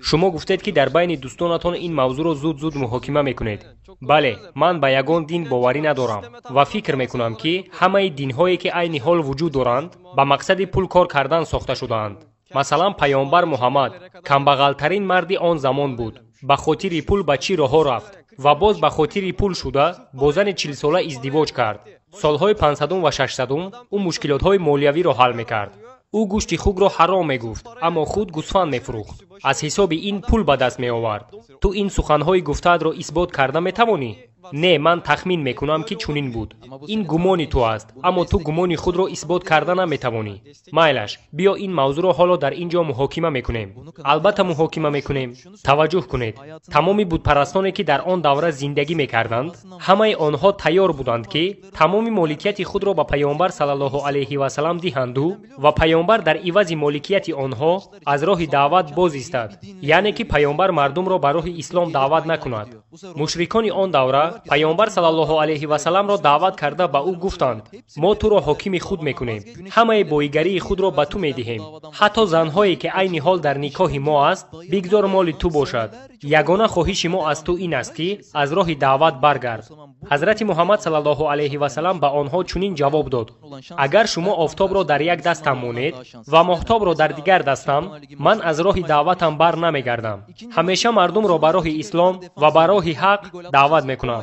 شما گفتید که در بین دوستانتان این موضوع را زود محاکمه میکنید. بله، من به یگان دین باوری ندارم و فکر میکنم که همه دینهایی که عین حال وجود دارند به مقصد پول کار کردن ساخته شدهاند. مثلا پیامبر محمد کمبغالترین مردی آن زمان بود. به خاطر پول به چی راه رفت و باز به خاطر پول شده با زن 40 ساله ازدواج کرد. سالهای 500 و 600 او مشکلات‌های مالیوی را حل میکرد. او گوشت خوک را حرام میگفت اما خود گوسفند میفروخت. از حساب این پول به دست می آورد. تو این سخنهای گفته‌ات را اثبات کرده میتوانی؟ نه، من تخمین میکنم که چنین بود. این گمانی تو است، اما تو گمانی خود را اثبات کرده نمیتوانی. مایلش، بیا این موضوع را حالا در اینجا محاکمه میکنیم. البته محاکمه میکنیم. توجه کنید، تمامی بت پرستانی که در آن دوره زندگی میکردند، همه آنها تیار بودند که تمامی مالکیت خود را به پیامبر صلی الله علیه و سلم دهند و پیامبر در عوض مالکیت آنها از راه دعوت باز ایستاد. یعنی که پیامبر مردم را به راه اسلام دعوت نکند. مشرکان آن دوره پیامبر صلی الله علیه و سلم را دعوت کرده به او گفتند ما تو را حاکم خود میکنیم، همه بایگری خود را به تو میدهیم، حتی زنهایی که عین حال در نکاح ما است بگذار مال تو باشد. یگانه خواهش ما از تو این است که از راه دعوت برگرد. حضرت محمد صلی الله علیه و سلم به آنها چنین جواب داد: اگر شما آفتاب را در یک دستم مانید و ماهتاب را در دیگر دستم، من از راه دعوتم بر نمیگردم. همیشه مردم را به راه اسلام و به راه حق دعوت میکنم.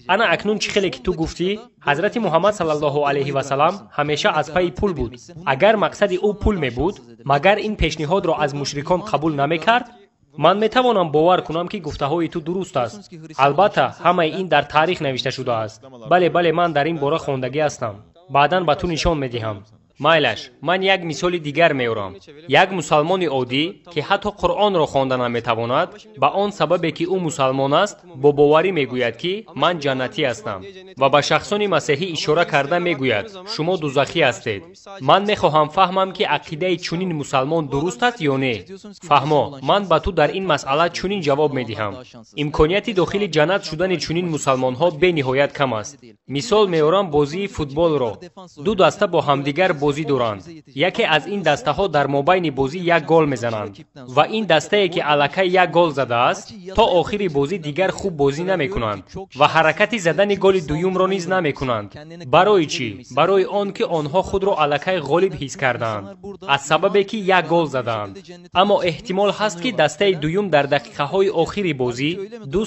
انا اکنون چه خیلی که تو گفتی، حضرت محمد صلی الله علیه و سلم همیشه از پای پول بود. اگر مقصد او پول می بود، مگر این پیشنهاد را از مشرکان قبول نمیکرد؟ من میتوانم باور کنم که گفته های تو درست است. البته همه این در تاریخ نوشته شده است. بله من در این باره خواندگی هستم. بعداً به تو نشان میدهم. مایلش، من یک مثال دیگر میارم. یک مسلمان عادی که حتی قرآن را خوانده نمیتواند، به آن سببی که او مسلمان است با باوری میگوید که من جنتی هستم و به شخصان مسیحی اشاره کرده میگوید شما دوزخی هستید. من میخواهم فهمم که عقیده چنین مسلمان درست است یا نه. فهما، من به تو در این مسئله چنین جواب میدهم: امکانیت داخل جنت شدن چنین مسلمان ها به نهایت کم است. مثال میارم بازی فوتبال را. دو دسته با همدیگر بازی دارند. یکی از این دسته ها در مابین بازی یک گل میزنند و این دسته ای که الکی یک گل زده است تا آخر بازی دیگر خوب بازی نمی کنند و حرکت زدن گل دوم را نیز نمی کنند. برای چی؟ برای آنکه آنها خود را الکی غالب حس کردند از سببی که یک گل زدند. اما احتمال هست که دسته دوم در دقیقه های آخر بازی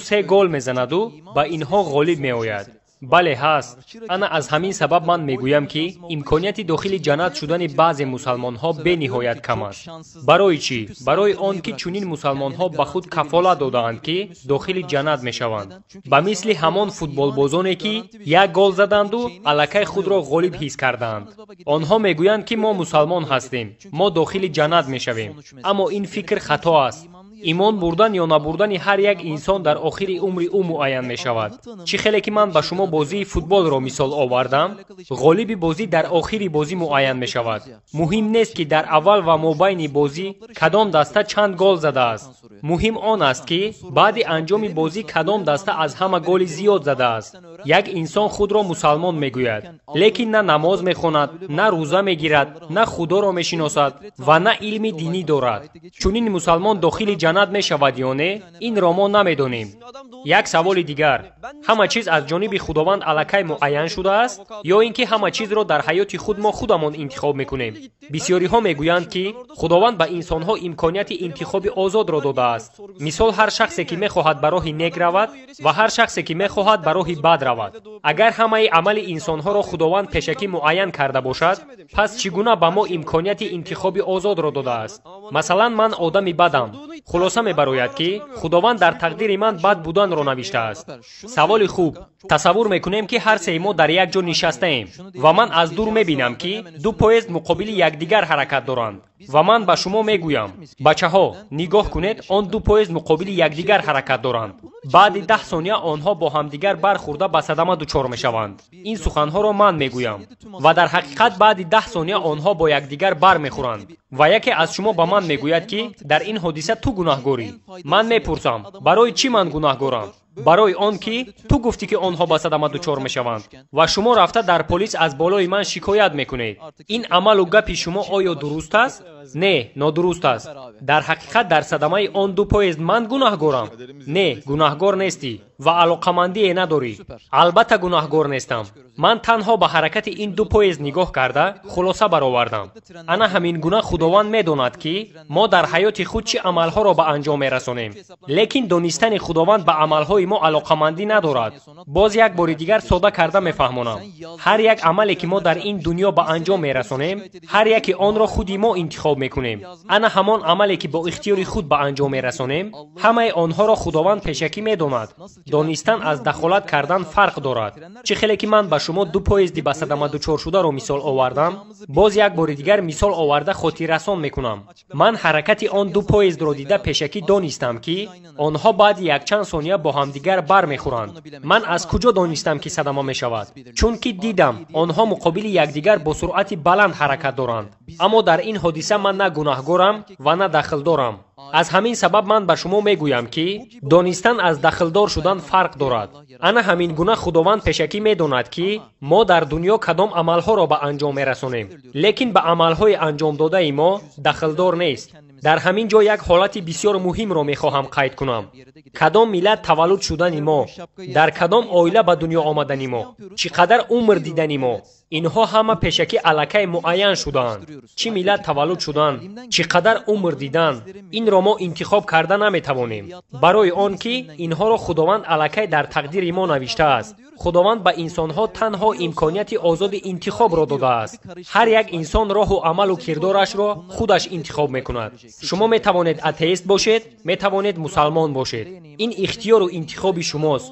2-3 گل میزند و با اینها غالب می آید. بله هست. انا از همین سبب من میگویم که امکانیت داخل جنت شدن بعضی مسلمان ها به نهایت کم است. برای چی؟ برای آن که چنین مسلمان ها به خود کفالت دادند که داخل جنت میشوند. به مثل همان فوتبال بازانی که یک گل زدند و الکی خود را غالب حس کردند. آنها میگویند که ما مسلمان هستیم، ما داخل جنت میشویم. اما این فکر خطا است. ایمان بردن یا نبردن هر یک انسان در آخر عمر او معین می شود. چه خیلی که من به شما بازی فوتبال را مثال آوردم، غالب بازی در آخر بازی معین می شود. مهم نیست که در اول و مابین بازی کدام دسته چند گل زده است. مهم آن است که بعد انجام بازی کدام دسته از همه گل زیاد زده است. یک انسان خود را مسلمان می گوید، لیکن نه نماز می خواند، نه روزه می گیرد، نه خدا را می شناسد و نه علم دینی دارد. چون این مسلمان داخل جنت می شود یا نه، این را ما نمیدانیم. یک سوال دیگر: همه چیز از جانب خداوند الکی معین شده است یا اینکه همه چیز را در حیات خود ما خودمان انتخاب میکنیم؟ بسیاری ها میگویند که خداوند به انسان ها امکانیت انتخاب آزاد را داده است. مثال هر شخصی که میخواهد به راه نیک رود و هر شخصی که میخواهد به راه بد رود. اگر همه عمل انسان ها را خداوند پیشکی معین کرده باشد، پس چگونه به ما امکانیت انتخاب آزاد را داده است؟ مثلا من آدم بدم، خلاصه میبراید که خداوند در تقدیر من بد بودن را نوشته است. سوال خوب: تصور میکنیم که هر سه ما در یک جا نشسته ایم و من از دور میبینم که دو پویزد مقابل یکدیگر حرکت دارند و من به شما میگویم بچه ها نگاه کنید، آن دو پویزد مقابل یکدیگر حرکت دارند. بعد 10 ثانیه آنها با همدیگر برخورده به صدمه دچار میشوند. این سخنها را من میگویم و در حقیقت بعد 10 ثانیه آنها با یکدیگر بر میخورند و یکی از شما به من میگوید که در این حادثه تو گناهگاری. من میپرسم برای چی من گناهگارم؟ برای آن که تو گفتی که آنها به صدمه دچار میشوند و شما رفته در پلیس از بالای من شکایت میکنید. این عمل و گپ شما آیا درست است؟ نه، نادرست است. در حقیقت در صدمه آن دو پویزد من گناهگارم. نه، گناهگار نیستی و علاقمندی نداری. البته گناهگار نیستم. من تنها به حرکت این دو پویزد نگاه کرده خلاصه برآوردم. انا همین گونه خداوند میداند که ما در حیات خود چه عملها را به انجام میرسانیم، لیکن دانستن خداوند به عملهای ما علاقمندی ندارد. باز یک بار دیگر ساده کرده میفهمانم. هر یک عملی که ما در این دنیا به انجام میرسانیم، هر یک آن را خودی ما انتخاب میکنیم. انا همان عملی که با اختیار خود به انجام میرسانیم، همه آنها را خداوند پیشکی میداند. دانستن از دخالت کردن فرق دارد. چه خیلی که من به شما دو پویزدی به صدمه دچار شده را مثال آوردم، باز یک بار دیگر مثال آورده خاطر رسان میکنم. من حرکت آن دو پویزد را دیده پیشکی دانستم که آنها بعد یک چند ثانیه با هم دیگر بر میخورند. من از کجا دانستم که صدمه میشود؟ چون که دیدم آنها مقابل یکدیگر با سرعت بلند حرکت دارند. اما در این حادثه من نه گناهگارم و نه دخل دارم. از همین سبب من به شما میگویم که دانستن از دخلدار شدن فرق دارد. انا همین گونه خداوند پیشکی میداند که ما در دنیا کدام عملها را به انجام میرسانیم، لیکن به عملهای انجام داده ما دخلدار نیست. در همین جا یک حالت بسیار مهم را میخواهم قید کنم. کدام ملت تولد شدن ما، در کدام عائله به دنیا آمدن ما، چقدر عمر دیدن ما، اینها همه پیشکی الکی معین شدند. چه ملت تولد شدند، چقدر عمر دیدن، این را ما انتخاب کرده نمیتوانیم، برای آن که اینها را خداوند الکی در تقدیر ما نوشته است. خداوند به انسانها تنها امکانیت آزاد انتخاب را داده است. هر یک انسان راه و عمل و کردارش را خودش انتخاب میکند. شما میتوانید اتئیست باشید، میتوانید مسلمان باشید. این اختیار و انتخاب شماست.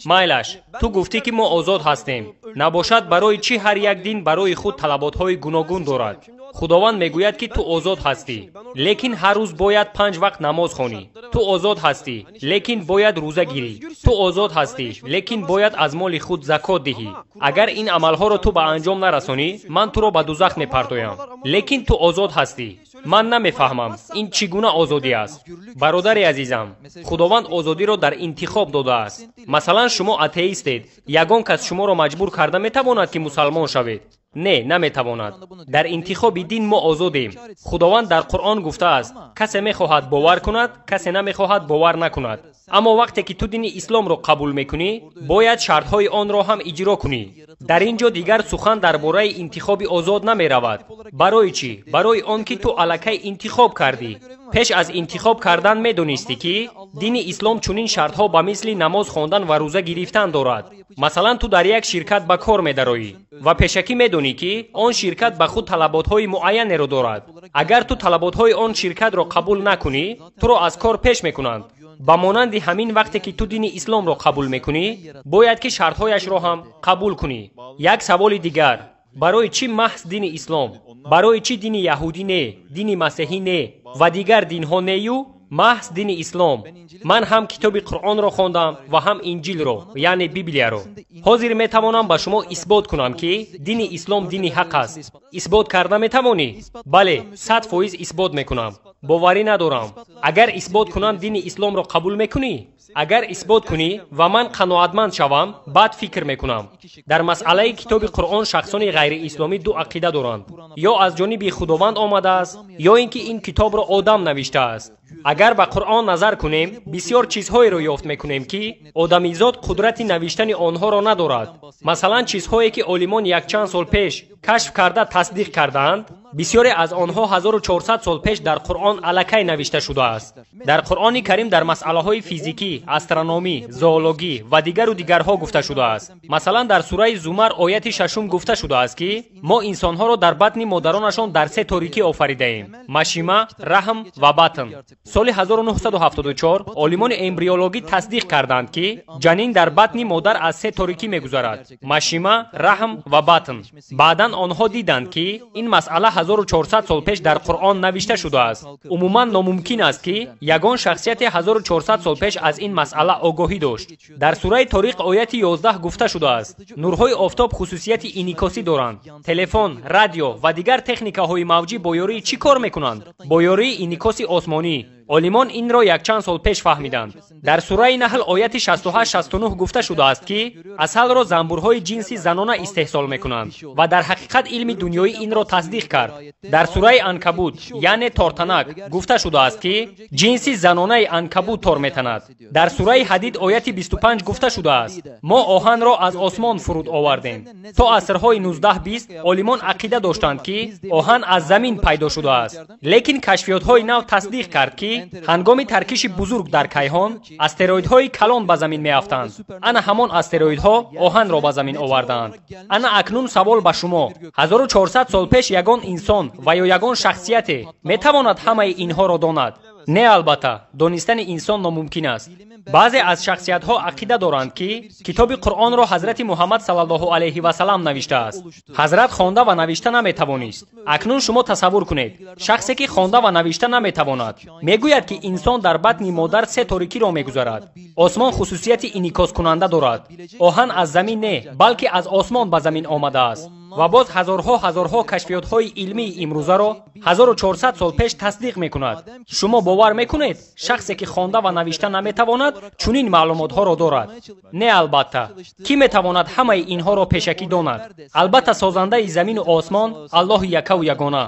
مایلش، تو گفتی که ما آزاد هستیم. نباشد برای چی هر یک دین برای خود طلبات‌های گوناگون دارد؟ خداوند میگوید که تو آزاد هستی، لیکن هر روز باید 5 وقت نماز خوانی. تو آزاد هستی، لیکن باید روزه گیری. تو آزاد هستی، لیکن باید از مال خود زکات دهی. اگر این عملها را تو به انجام نرسانی، من تو را به دوزخ میپرتایم. لیکن تو آزاد هستی. من نمیفهمم این چگونه آزادی است. برادر عزیزم، خداوند آزادی را در انتخاب داده است. مثلا شما اتئیستید، یگان کس شما را مجبور کرده میتواند که مسلمان شوید؟ نه، نمیتواند. در انتخاب دین ما آزادیم. خداوند در قرآن گفته است کسی میخواهد باور کند، کسی نمیخواهد باور نکند. اما وقتی که تو دین اسلام را قبول میکنی، باید شرطهای آن را هم اجرا کنی. در اینجا دیگر سخن درباره انتخاب آزاد نمی رود. برای چی؟ برای آنکه تو الکی انتخاب کردی. پیش از انتخاب کردن میدونستی که دین اسلام چنین شرطها به مثل نماز خواندن و روزه گرفتن دارد. مثلا تو در یک شرکت به کار میدروی و پیشکی میدونی که آن شرکت به خود طلبات‌های معینی را دارد. اگر تو طلبات‌های آن شرکت را قبول نکنی، تو را از کار پیش میکنند. به مانند همین وقتی که تو دین اسلام را قبول میکنی، باید که شرطهایش را هم قبول کنی. یک سوال دیگر، برای چی محض دین اسلام؟ برای چی دین یهودی نه، دین مسیحی نه و دیگر دینها نه؟ محض دین اسلام. من هم کتاب قرآن را خواندم و هم انجیل را، یعنی بیبلیا را. حاضر میتوانم به شما اثبات کنم که دین اسلام دین حق است. اثبات کرده میتوانی؟ بله، 100% اثبات میکنم. باوری ندارم. اگر اثبات کنم دین اسلام را قبول میکنی؟ اگر اثبات کنی و من قناعتمند شوم، بعد فکر میکنم. در مسئله کتاب قرآن شخصان غیر اسلامی دو عقیده دارند. یا از جانب خداوند آمده است، یا اینکه این کتاب را آدم نوشته است. اگر به قرآن نظر کنیم، بسیار چیزهایی را یافت میکنیم که آدمیزاد قدرت نوشتن آنها را ندارد. مثلا چیزهایی که عالمان یک چند سال پیش کشف کرده تصدیق کردند، بسیاری از آنها 1400 سال پیش در قرآن الکی نوشته شده است. در قرآن کریم در مسئله های فیزیکی، استرونومی، زئولوژی و دیگرها گفته شده است. مثلا در سوره زمر آیت 6 گفته شده است که ما انسانها را در بطن مادرانشان در 3 تاریکی آفریده ایم: مشیمه، رحم و بطن. سال 1974 عالمان امبریولوژی تصدیق کردند که جنین در بطن مادر از 3 تاریکی میگذرد: مشیمه، رحم و بطن. بعداً آنها دیدند که این مسئله 1400 سال پیش در قرآن نوشته شده است. عموما ناممکن است که یگان شخصیت 1400 سال پیش از این مسئله آگاهی داشت. در سوره طارق آیت 11 گفته شده است: نورهای آفتاب خصوصیت انعکاسی دارند. تلفن، رادیو و دیگر تکنیک‌های موجی با یاری چی کار میکنند؟ با یاری انعکاس آسمانی. олимон инро якчанд сол пеш фаҳмиданд. дар сураи наҳл ояти 68-69 гуфта шудааст ки асалро занбурҳои ҷинси занона истеҳсол мекунанд ва дар ҳақиқат илми дунёӣ инро тасдиқ кард. дар сураи анкабут яъне тортанак гуфта шудааст ки ҷинси занонаи анкабут тор метанад. дар сураи ҳадид ояти 25 гуфта шудааст мо оҳанро аз осмон фуруд овардем. то асрҳои 19-20 олимон ақида доштанд ки оҳан аз замин пайдо шудааст. лекин кашфиётҳои нав тасдиқ кард ки ҳангоми таркиши бузург дар кайҳон астероидҳои калон ба замин меафтанд. ана ҳамон астероидҳо оҳанро ба замин овардаанд. ана акнун савол ба шумо: 1400 сол пеш ягон инсон ва ё ягон шахсияте метавонад ҳамаи инҳоро донад? не, албатта, донистани инсон номумкин аст. баъзе аз шахсиятҳо ақида доранд ки китоби қуръонро ҳазрати муҳаммад саллаллоҳу алайҳи ва саллам навиштааст. ҳазрат хонда ва навишта наметавонист. акнун шумо тасаввур кунед, шахсе ки хонда ва навишта наметавонад мегӯяд ки инсон дар батни модар се торикиро мегузарад. осмон хусусияти инъикоскунанда дорад. оҳан аз замин не, балки аз осмон ба замин омадааст. ва боз ҳазорҳо кашфиётҳои илмии имрӯзаро 1400 сол пеш тасдиқ мекунад. шумо бовар мекунед шахсе ки хонда ва навишта наметавонад чунин маълумотҳоро дорад? не, албатта. кӣ метавонад ҳамаи инҳоро пешакӣ донад? албатта созандаи замину осмон аллоҳи якаву ягона.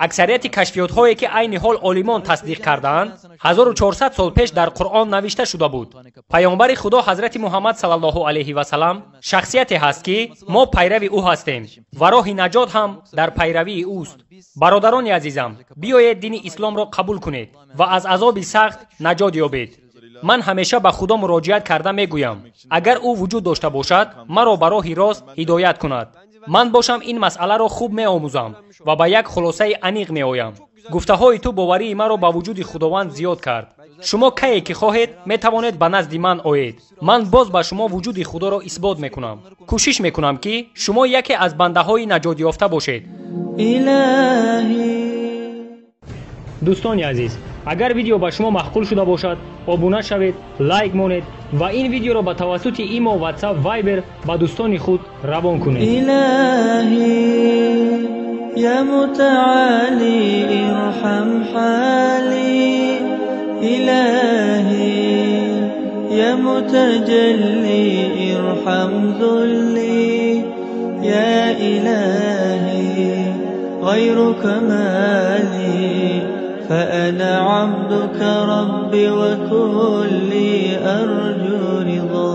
аксарияти кашфиётҳое ки айни ҳол олимон тасдиқ кардаанд 1400 сол пеш дар қуръон навишта шуда буд. пайғамбари худо ҳазрати муҳаммад саллаллоҳу алайҳи ва саллам шахсияте ҳаст ки мо пайрави ӯ ҳастем ва роҳи наҷот ҳам дар пайравии ӯст. бародарони азизам, биёед дини исломро қабул кунед ва аз азоби сахт наҷот ёбед. ман ҳамеша ба худо муроҷиат карда мегӯям, агар ӯ вуҷуд дошта бошад маро ба роҳи рост ҳидоят кунад. ман бошам ин масъаларо хуб меомӯзам ва ба як хулосаи аниқ меоям. гуфтаҳои ту боварии маро ба вуҷуди худованд зиёд кард. шумо кае ки хоҳед метавонед ба назди ман оед. ман боз ба шумо вуҷуди худоро исбот мекунам. кӯшиш мекунам ки шумо яке аз бандаҳои наҷотёфта бошед. дӯстони азиз, агар видео ба шумо маъқул шуда бошад, обуна шавед, лайк монед ва ин видеоро ба тавассути имо, WhatsApp, Viber ба дӯстони худ равон кунед. يا متعالي ارحم حالي إلهي يا متجلي ارحم ذلي يا إلهي غيرك مالي فأنا عبدك ربي وكلي أرجو رضاك.